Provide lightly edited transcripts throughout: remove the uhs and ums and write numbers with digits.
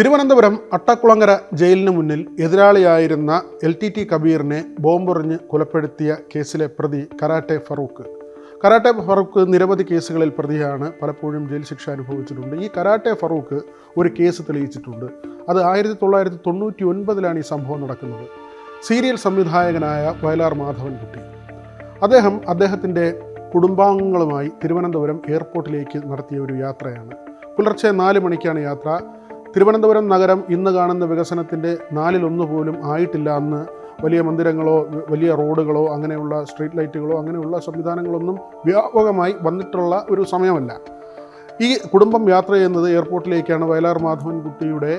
തിരുവനന്തപുരം അട്ടക്കുളങ്ങര ജയിലിന് മുന്നിൽ എതിരാളിയായിരുന്ന LTT കബീറിനെ ബോംബെറിഞ്ഞ് കൊലപ്പെടുത്തിയ കേസിലെ പ്രതി കരാട്ടെ ഫറൂഖ് നിരവധി കേസുകളിൽ പ്രതിയാണ്. പലപ്പോഴും ജയിൽ ശിക്ഷ അനുഭവിച്ചിട്ടുണ്ട്. ഈ കരാട്ടെ ഫറൂഖ് ഒരു കേസ് തെളിയിച്ചിട്ടുണ്ട്. അത് 1999 ഈ സംഭവം നടക്കുന്നത്. സീരിയൽ സംവിധായകനായ വയലാർ മാധവൻകുട്ടി അദ്ദേഹത്തിൻ്റെ കുടുംബാംഗങ്ങളുമായി തിരുവനന്തപുരം എയർപോർട്ടിലേക്ക് നടത്തിയ ഒരു യാത്രയാണ്. പുലർച്ചെ 4 മണിക്കാണ് യാത്ര. തിരുവനന്തപുരം നഗരം ഇന്ന് കാണുന്ന വികസനത്തിൻ്റെ 1/4 പോലും ആയിട്ടില്ല. അന്ന് വലിയ മന്ദിരങ്ങളോ വലിയ റോഡുകളോ അങ്ങനെയുള്ള സ്ട്രീറ്റ് ലൈറ്റുകളോ അങ്ങനെയുള്ള സംവിധാനങ്ങളൊന്നും വ്യാപകമായി വന്നിട്ടുള്ള ഒരു സമയമല്ല. ഈ കുടുംബം യാത്ര ചെയ്യുന്നത് എയർപോർട്ടിലേക്കാണ്. വയലാർ മാധവൻകുട്ടിയുടെ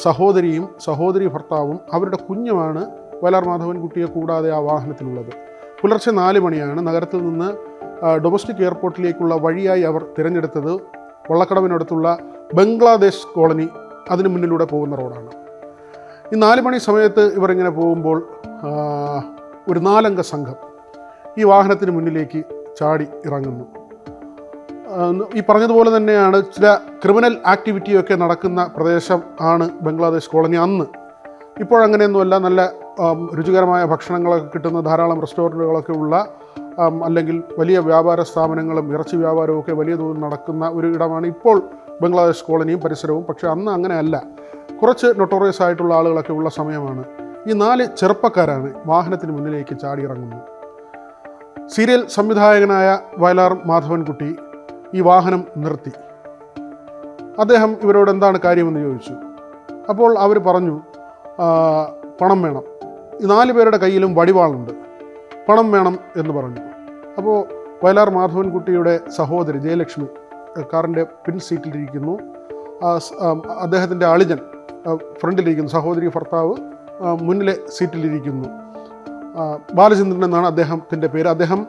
സഹോദരി ഭർത്താവും അവരുടെ കുഞ്ഞുമാണ് വയലാർ മാധവൻകുട്ടിയെ കൂടാതെ ആ വാഹനത്തിലുള്ളത്. പുലർച്ചെ 4 മണിയാണ്. നഗരത്തിൽ നിന്ന് ഡൊമസ്റ്റിക് എയർപോർട്ടിലേക്കുള്ള വഴിയായി അവർ തിരഞ്ഞെടുത്തത് വള്ളക്കടവിനടുത്തുള്ള ബംഗ്ലാദേശ് കോളനി, അതിന് മുന്നിലൂടെ പോകുന്ന റോഡാണ്. ഈ 4 മണി സമയത്ത് ഇവരിങ്ങനെ പോകുമ്പോൾ ഒരു 4 അംഗ സംഘം ഈ വാഹനത്തിന് മുന്നിലേക്ക് ചാടി ഇറങ്ങുന്നു. ഈ പറഞ്ഞതുപോലെ തന്നെയാണ് ചില ക്രിമിനൽ ആക്ടിവിറ്റിയൊക്കെ നടക്കുന്ന പ്രദേശം ആണ് ബംഗ്ലാദേശ് കോളനി അന്ന്. ഇപ്പോഴങ്ങനെയൊന്നുമല്ല. നല്ല രുചികരമായ ഭക്ഷണങ്ങളൊക്കെ കിട്ടുന്ന ധാരാളം റെസ്റ്റോറൻറ്റുകളൊക്കെ ഉള്ള, അല്ലെങ്കിൽ വലിയ വ്യാപാര സ്ഥാപനങ്ങളും ഇറച്ചി വ്യാപാരവും ഒക്കെ വലിയ തോതിൽ നടക്കുന്ന ഒരു ഇടമാണ് ഇപ്പോൾ ബംഗ്ലാദേശ് കോളനിയും പരിസരവും. പക്ഷേ അന്ന് അങ്ങനെയല്ല. കുറച്ച് നൊട്ടോറിയസ് ആയിട്ടുള്ള ആളുകളൊക്കെ ഉള്ള സമയമാണ്. ഈ 4 ചെറുപ്പക്കാരാണ് വാഹനത്തിന് മുന്നിലേക്ക് ചാടിയിറങ്ങുന്നത്. സീരിയൽ സംവിധായകനായ വയലാർ മാധവൻകുട്ടി ഈ വാഹനം നിർത്തി. അദ്ദേഹം ഇവരോട് എന്താണ് കാര്യമെന്ന് ചോദിച്ചു. അപ്പോൾ അവർ പറഞ്ഞു, പണം വേണം. ഈ 4 പേരുടെ കയ്യിലും വടിവാളുണ്ട്, പണം വേണം എന്ന് പറഞ്ഞു. അപ്പോൾ വയലാർ മാധവൻകുട്ടിയുടെ സഹോദരി ജയലക്ഷ്മി കാറിൻ്റെ പിൻ സീറ്റിലിരിക്കുന്നു. അദ്ദേഹത്തിൻ്റെ അളിജൻ ഫ്രണ്ടിലിരിക്കുന്നു. സഹോദരി ഭർത്താവ് മുന്നിലെ സീറ്റിലിരിക്കുന്നു. ബാലചന്ദ്രൻ എന്നാണ് അദ്ദേഹത്തിൻ്റെ പേര്. അദ്ദേഹം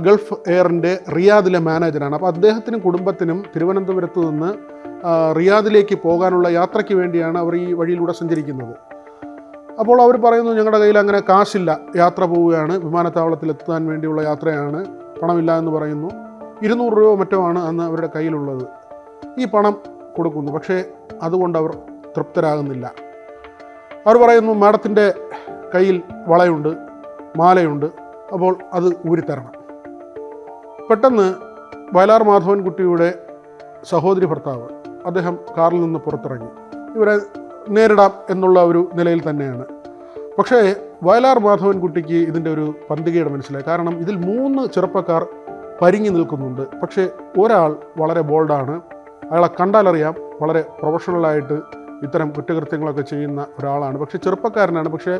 ഗൾഫ് എയറിൻ്റെ റിയാദിലെ മാനേജറാണ്. അപ്പോൾ അദ്ദേഹത്തിനും കുടുംബത്തിനും തിരുവനന്തപുരത്ത് നിന്ന് റിയാദിലേക്ക് പോകാനുള്ള യാത്രയ്ക്ക് വേണ്ടിയാണ് അവർ ഈ വഴിയിലൂടെ സഞ്ചരിക്കുന്നത്. അപ്പോൾ അവർ പറയുന്നു, ഞങ്ങളുടെ കയ്യിൽ അങ്ങനെ കാശില്ല, യാത്ര പോവുകയാണ്, വിമാനത്താവളത്തിലെത്താൻ വേണ്ടിയുള്ള യാത്രയാണ്, പണമില്ല എന്ന് പറയുന്നു. 200 രൂപ മറ്റോ ആണ് അന്ന് അവരുടെ കയ്യിലുള്ളത്. ഈ പണം കൊടുക്കുന്നു. പക്ഷേ അതുകൊണ്ട് അവർ തൃപ്തരാകുന്നില്ല. അവർ പറയുന്നു, മാഡത്തിൻ്റെ കയ്യിൽ വളയുണ്ട്, മാലയുണ്ട്, അപ്പോൾ അത് ഊരിത്തരണം. പെട്ടെന്ന് വയലാർ മാധവൻകുട്ടിയുടെ സഹോദരി ഭർത്താവ് അദ്ദേഹം കാറിൽ നിന്ന് പുറത്തിറങ്ങി. ഇവരെ നേരിടാം എന്നുള്ള ഒരു നിലയിൽ തന്നെയാണ്. പക്ഷേ വയലാർ മാധവൻകുട്ടിക്ക് ഇതിൻ്റെ ഒരു പന്തികേട് മനസ്സിലായി. കാരണം ഇതിൽ 3 ചെറുപ്പക്കാർ പരിങ്ങി നിൽക്കുന്നുണ്ട്. പക്ഷേ ഒരാൾ വളരെ ബോൾഡാണ്. അയാളെ കണ്ടാലറിയാം വളരെ പ്രൊഫഷണലായിട്ട് ഇത്തരം കുറ്റകൃത്യങ്ങളൊക്കെ ചെയ്യുന്ന ഒരാളാണ്. പക്ഷേ ചെറുപ്പക്കാരനാണ്. പക്ഷേ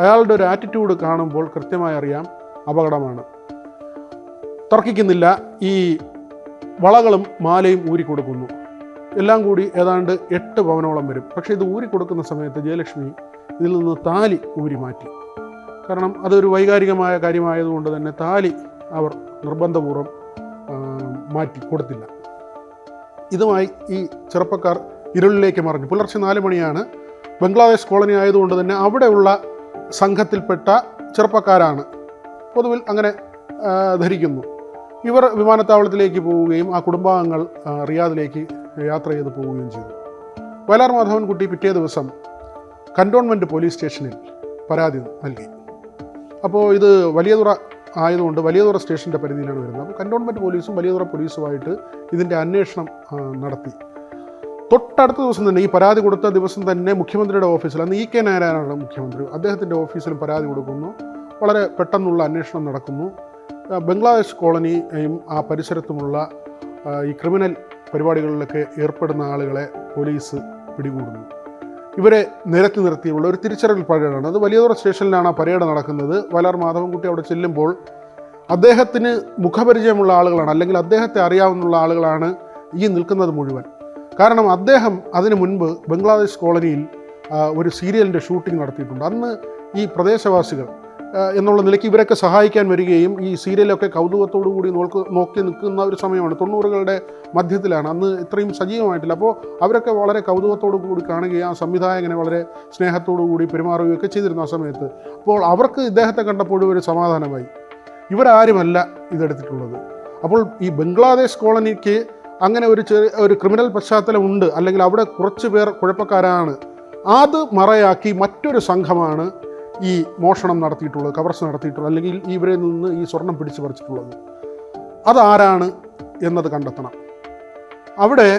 അയാളുടെ ഒരു ആറ്റിറ്റ്യൂഡ് കാണുമ്പോൾ കൃത്യമായി അറിയാം അപകടമാണ്. തർക്കിക്കുന്നില്ല. ഈ വളകളും മാലയും ഊരിക്കൊടുക്കുന്നു. എല്ലാം കൂടി ഏതാണ്ട് 8 പവനോളം വരും. പക്ഷേ ഇത് ഊരിക്കൊടുക്കുന്ന സമയത്ത് ജയലക്ഷ്മി ഇതിൽ നിന്ന് താലി ഊരി മാറ്റി. കാരണം അതൊരു വൈകാരികമായ കാര്യമായതുകൊണ്ട് തന്നെ താലി അവർ നിർബന്ധപൂർവ്വം മാറ്റി കൊടുത്തില്ല. ഇതുമായി ഈ ചെറുപ്പക്കാർ ഇരുളിലേക്ക് മറിഞ്ഞു. പുലർച്ചെ 4 മണിയാണ്. ബംഗ്ലാദേശ് കോളനി ആയതുകൊണ്ട് തന്നെ അവിടെയുള്ള സംഘത്തിൽപ്പെട്ട ചെറുപ്പക്കാരാണ്, പൊതുവിൽ അങ്ങനെ ധരിക്കുന്നു. ഇവർ വിമാനത്താവളത്തിലേക്ക് പോവുകയും ആ കുടുംബാംഗങ്ങൾ റിയാദിലേക്ക് യാത്ര ചെയ്ത് പോവുകയും ചെയ്തു. വയലാർ മാധവൻകുട്ടി പിറ്റേ ദിവസം കൻ്റോൺമെൻറ്റ് പോലീസ് സ്റ്റേഷനിൽ പരാതി നൽകി. അപ്പോൾ ഇത് വലിയതുറ ആയതുകൊണ്ട് വലിയതുറ സ്റ്റേഷൻ്റെ പരിധിയിലാണ് വരുന്നത്. അപ്പോൾ കൻ്റോൺമെൻറ്റ് പോലീസും വലിയതുറ പോലീസുമായിട്ട് ഇതിൻ്റെ അന്വേഷണം നടത്തി. തൊട്ടടുത്ത ദിവസം തന്നെ, ഈ പരാതി കൊടുത്ത ദിവസം തന്നെ മുഖ്യമന്ത്രിയുടെ ഓഫീസിൽ, അന്ന് EK നായനാരാണ് മുഖ്യമന്ത്രി, അദ്ദേഹത്തിൻ്റെ ഓഫീസിലും പരാതി കൊടുക്കുന്നു. വളരെ പെട്ടെന്നുള്ള അന്വേഷണം നടക്കുന്നു. ബംഗ്ലാദേശ് കോളനിയും ആ പരിസരത്തുമുള്ള ഈ ക്രിമിനൽ പരിപാടികളിലൊക്കെ ഏർപ്പെടുന്ന ആളുകളെ പോലീസ് പിടികൂടുന്നു. ഇവരെ നിരത്തി നിർത്തിയുള്ള ഒരു തിരിച്ചറിയൽ പരേഡാണ്. അത് വലിയതുറ സ്റ്റേഷനിലാണ് ആ പരേഡ് നടക്കുന്നത്. വയലാർ മാധവൻകുട്ടി അവിടെ ചെല്ലുമ്പോൾ അദ്ദേഹത്തിന് മുഖപരിചയമുള്ള ആളുകളാണ്, അല്ലെങ്കിൽ അദ്ദേഹത്തെ അറിയാവുന്ന ആളുകളാണ് ഈ നിൽക്കുന്നത് മുഴുവൻ. കാരണം അദ്ദേഹം അതിനു മുൻപ് ബംഗ്ലാദേശ് കോളനിയിൽ ഒരു സീരിയലിൻ്റെ ഷൂട്ടിംഗ് നടത്തിയിട്ടുണ്ട്. അന്ന് ഈ പ്രദേശവാസികൾ എന്നുള്ള നിലയ്ക്ക് ഇവരൊക്കെ സഹായിക്കാൻ വരികയും ഈ സീരിയലൊക്കെ കൗതുകത്തോടു കൂടി നോക്കി നിൽക്കുന്ന ഒരു സമയമാണ്. 90കളുടെ മധ്യത്തിലാണ്. അന്ന് ഇത്രയും സജീവമായിട്ടില്ല. അപ്പോൾ അവരൊക്കെ വളരെ കൗതുകത്തോടു കൂടി കാണുകയും ആ സംവിധായകനെ വളരെ സ്നേഹത്തോടു കൂടി പെരുമാറുകയൊക്കെ ചെയ്തിരുന്നു ആ സമയത്ത്. അപ്പോൾ അവർക്ക് ഇദ്ദേഹത്തെ കണ്ടപ്പോഴും ഒരു സമാധാനമായി. ഇവരാരുമല്ല ഇതെടുത്തിട്ടുള്ളത്. അപ്പോൾ ഈ ബംഗ്ലാദേശ് കോളനിക്ക് അങ്ങനെ ഒരു ക്രിമിനൽ പശ്ചാത്തലം ഉണ്ട്, അല്ലെങ്കിൽ അവിടെ കുറച്ച് പേർ കുഴപ്പക്കാരാണ്, അത് മറയാക്കി മറ്റൊരു സംഘമാണ് ഈ മോഷണം നടത്തിയിട്ടുള്ളത്, കവർച്ച നടത്തിയിട്ടുള്ളത്, അല്ലെങ്കിൽ ഇവരെ നിന്ന് ഈ സ്വർണം പിടിച്ചു പറിച്ചിട്ടുള്ളത്. അതാരാണ് എന്നത് കണ്ടെത്തണം. അവിടെ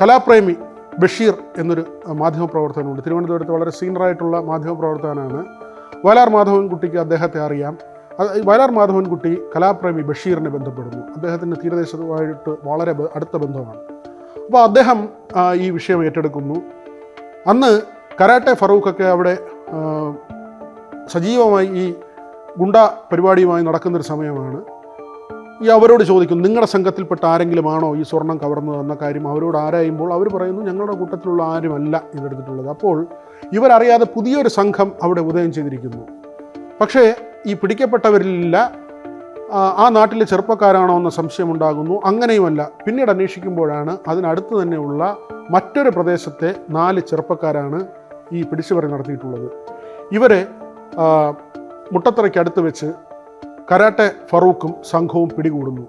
കലാപ്രേമി ബഷീർ എന്നൊരു മാധ്യമപ്രവർത്തകനുണ്ട്. തിരുവനന്തപുരത്ത് വളരെ സീനിയറായിട്ടുള്ള മാധ്യമപ്രവർത്തകനാണ്. വയലാർ മാധവൻകുട്ടിക്ക് അദ്ദേഹത്തെ അറിയാം. വയലാർ മാധവൻകുട്ടി കലാപ്രേമി ബഷീറിനെ ബന്ധപ്പെടുന്നു. അദ്ദേഹത്തിൻ്റെ തീരദേശത്തുമായിട്ട് വളരെ അടുത്ത ബന്ധമാണ്. അപ്പോൾ അദ്ദേഹം ഈ വിഷയം ഏറ്റെടുക്കുന്നു. അന്ന് കരാട്ടെ ഫറൂഖൊക്കെ അവിടെ സജീവമായി ഈ ഗുണ്ട പരിപാടിയുമായി നടക്കുന്നൊരു സമയമാണ്. ഈ അവരോട് ചോദിക്കും, നിങ്ങളുടെ സംഘത്തിൽപ്പെട്ട ആരെങ്കിലും ആണോ ഈ സ്വർണം കവർന്നത് എന്ന കാര്യം അവരോട് ആരായുമ്പോൾ അവർ പറയുന്നു, ഞങ്ങളുടെ കൂട്ടത്തിലുള്ള ആരുമല്ല ഇതെടുത്തിട്ടുള്ളത്. അപ്പോൾ ഇവരറിയാതെ പുതിയൊരു സംഘം അവിടെ ഉദയം ചെയ്തിരിക്കുന്നു. പക്ഷേ ഈ പിടിക്കപ്പെട്ടവരിലില്ല ആ നാട്ടിലെ ചെറുപ്പക്കാരാണോ എന്ന സംശയമുണ്ടാകുന്നു. അങ്ങനെയുമല്ല, പിന്നീട് അന്വേഷിക്കുമ്പോഴാണ് അതിനടുത്ത് തന്നെയുള്ള മറ്റൊരു പ്രദേശത്തെ 4 ചെറുപ്പക്കാരാണ് ഈ പിടിച്ചുപറി നടത്തിയിട്ടുള്ളത്. ഇവരെ മുട്ടത്തറയ്ക്ക് അടുത്ത് വെച്ച് കരാട്ടെ ഫറൂഖും സംഘവും പിടികൂടുന്നു.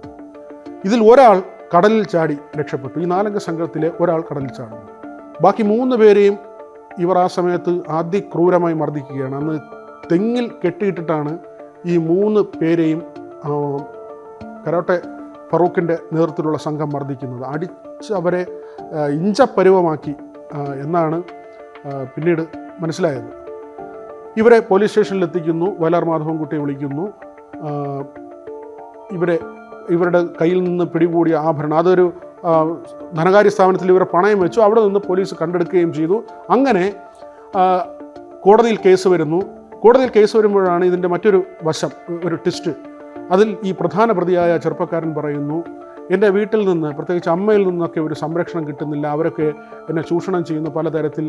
ഇതിൽ ഒരാൾ കടലിൽ ചാടി രക്ഷപ്പെട്ടു. ഈ 4 അംഗ സംഘത്തിലെ ഒരാൾ കടലിൽ ചാടുന്നു. ബാക്കി 3 പേരെയും ഇവർ ആ സമയത്ത് അതിക്രൂരമായി മർദ്ദിക്കുകയാണ്. അന്ന് തെങ്ങിൽ കെട്ടിയിട്ടിട്ടാണ് ഈ 3 പേരെയും കരാട്ടെ ഫറൂഖിൻ്റെ നേതൃത്വത്തിലുള്ള സംഘം മർദ്ദിക്കുന്നത്. അടിച്ച് അവരെ ഇഞ്ചപ്പരുവമാക്കി എന്നാണ് പിന്നീട് മനസ്സിലായത്. ഇവരെ പോലീസ് സ്റ്റേഷനിൽ എത്തിക്കുന്നു. വയലാർ മാധവൻകുട്ടിയെ വിളിക്കുന്നു. ഇവരുടെ കയ്യിൽ നിന്ന് പിടികൂടിയ ആഭരണം, അതൊരു ധനകാര്യ സ്ഥാപനത്തിൽ ഇവരെ പണയം വെച്ചു. അവിടെ നിന്ന് പോലീസ് കണ്ടെടുക്കുകയും ചെയ്തു. അങ്ങനെ കോടതിയിൽ കേസ് വരുന്നു. കോടതിയിൽ കേസ് വരുമ്പോഴാണ് ഇതിൻ്റെ മറ്റൊരു വശം, ഒരു ട്വിസ്റ്റ്. അതിൽ ഈ പ്രധാന പ്രതിയായ ചെറുപ്പക്കാരൻ പറയുന്നു, എൻ്റെ വീട്ടിൽ നിന്ന്, പ്രത്യേകിച്ച് അമ്മയിൽ നിന്നൊക്കെ ഒരു സംരക്ഷണം കിട്ടുന്നില്ല, അവരൊക്കെ എന്നെ ചൂഷണം ചെയ്യുന്നു പലതരത്തിൽ.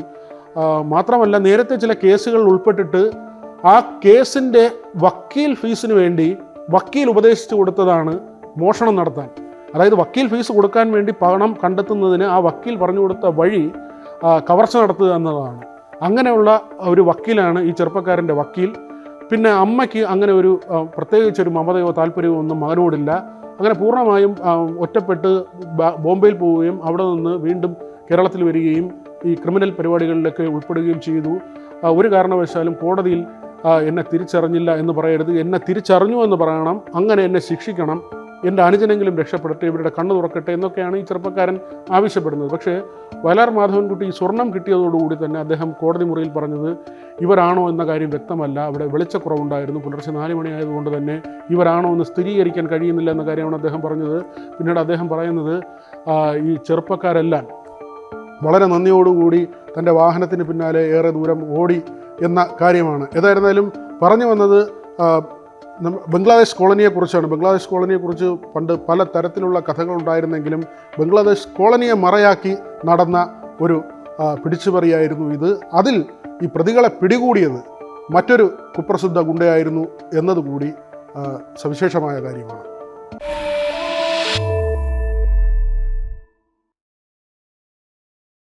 മാത്രമല്ല, നേരത്തെ ചില കേസുകൾ ഉൾപ്പെട്ടിട്ട് ആ കേസിൻ്റെ വക്കീൽ ഫീസിന് വേണ്ടി വക്കീൽ ഉപദേശിച്ചു കൊടുത്തതാണ് മോഷണം നടത്താൻ. അതായത് വക്കീൽ ഫീസ് കൊടുക്കാൻ വേണ്ടി പണം കണ്ടെത്തുന്നതിന് ആ വക്കീൽ പറഞ്ഞു കൊടുത്ത വഴി കവർച്ച നടത്തുക എന്നതാണ്. അങ്ങനെയുള്ള ഒരു വക്കീലാണ് ഈ ചെറുപ്പക്കാരൻ്റെ വക്കീൽ. പിന്നെ അമ്മയ്ക്ക് അങ്ങനെ ഒരു പ്രത്യേകിച്ചൊരു മമതയോ താല്പര്യമോ ഒന്നും മകനോടില്ല. അങ്ങനെ പൂർണ്ണമായും ഒറ്റപ്പെട്ട് ബോംബെയിൽ പോവുകയും അവിടെ നിന്ന് വീണ്ടും കേരളത്തിൽ വരികയും ഈ ക്രിമിനൽ പരിപാടികളിലൊക്കെ ഉൾപ്പെടുകയും ചെയ്തു. ഒരു കാരണവശാലും കോടതിയിൽ എന്നെ തിരിച്ചറിഞ്ഞില്ല എന്ന് പറയരുത്, എന്നെ തിരിച്ചറിഞ്ഞു എന്ന് പറയണം, അങ്ങനെ എന്നെ ശിക്ഷിക്കണം, എൻ്റെ അനുജനെങ്കിലും രക്ഷപ്പെടട്ടെ, ഇവരുടെ കണ്ണു തുറക്കട്ടെ എന്നൊക്കെയാണ് ഈ ചെറുപ്പക്കാരൻ ആവശ്യപ്പെടുന്നത്. പക്ഷേ വയലാർ മാധവൻകുട്ടി ഈ സ്വർണം കിട്ടിയതോടുകൂടി തന്നെ അദ്ദേഹം കോടതി മുറിയിൽ പറഞ്ഞത് ഇവരാണോ എന്ന കാര്യം വ്യക്തമല്ല, അവിടെ വെളിച്ചക്കുറവുണ്ടായിരുന്നു, പുലർച്ചെ 4 മണി ആയതുകൊണ്ട് തന്നെ ഇവരാണോ എന്ന് സ്ഥിരീകരിക്കാൻ കഴിയുന്നില്ല എന്ന കാര്യമാണ് അദ്ദേഹം പറഞ്ഞത്. പിന്നീട് അദ്ദേഹം പറയുന്നത് ഈ ചെറുപ്പക്കാരെല്ലാം വളരെ നന്ദിയോടുകൂടി തൻ്റെ വാഹനത്തിന് പിന്നാലെ ഏറെ ദൂരം ഓടി എന്ന കാര്യമാണ്. ഏതായിരുന്നാലും പറഞ്ഞു വന്നത് ബംഗ്ലാദേശ് കോളനിയെക്കുറിച്ചാണ്. ബംഗ്ലാദേശ് കോളനിയെക്കുറിച്ച് പണ്ട് പല തരത്തിലുള്ള കഥകളുണ്ടായിരുന്നെങ്കിലും ബംഗ്ലാദേശ് കോളനിയെ മറയാക്കി നടന്ന ഒരു പിടിച്ചുപറിയായിരുന്നു ഇത്. അതിൽ ഈ പ്രതികളെ പിടികൂടിയത് മറ്റൊരു കുപ്രസിദ്ധ ഗുണ്ടയായിരുന്നു എന്നതുകൂടി സവിശേഷമായ കാര്യമാണ്.